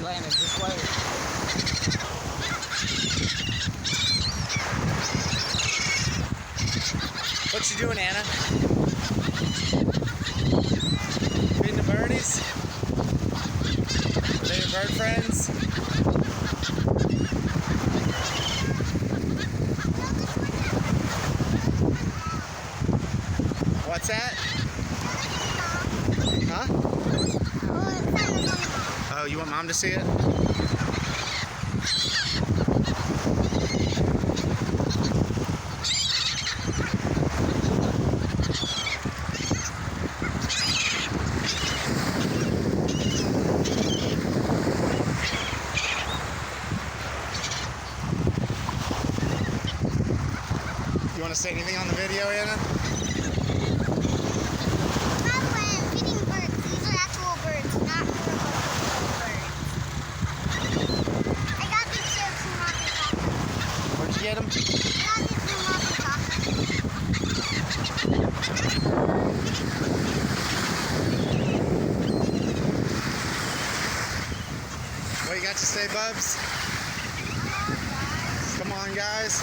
Landon, just wait. What you doing, Anna? Feeding the birdies? Are they your bird friends? What's that? Huh? Oh, you want Mom to see it? You want to say anything on the video, Anna? Feeding birds. These are actual birds, not birds. I got these shirts from Rocky Talk. Where'd you get them? I got these from Rocky Talk. What you got to say, Bubs? Come on, guys.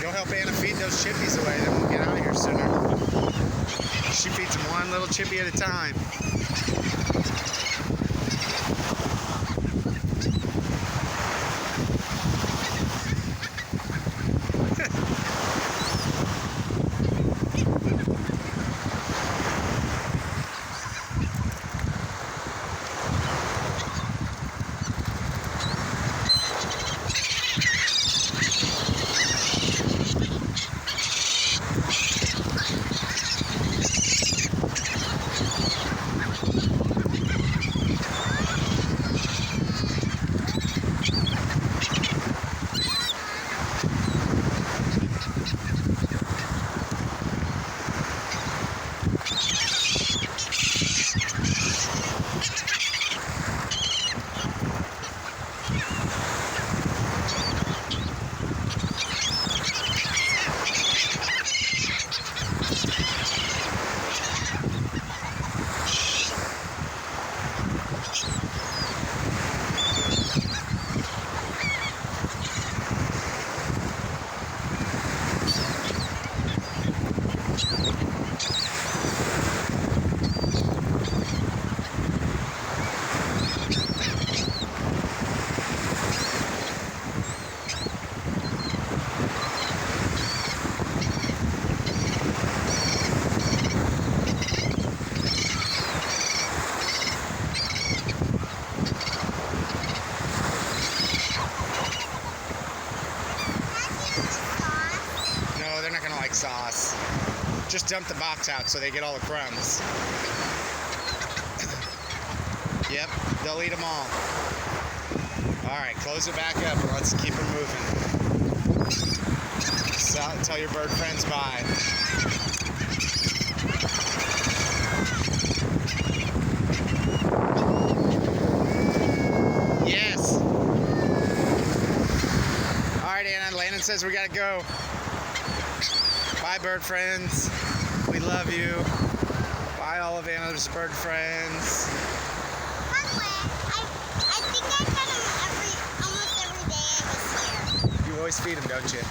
Go help Anna feed those chippies away, then we'll get out of here sooner. She feeds them one little chippy at a time. They're not gonna like sauce. Just dump the box out so they get all the crumbs. Yep, they'll eat them all. Alright, close it back up and let's keep them moving. So, tell your bird friends bye. Yes! Alright, Anna, Landon says we gotta go. Bye, bird friends. We love you. Bye, all of Anna's bird friends. By the way, I think I fed them almost every day I was here. You always feed them, don't you?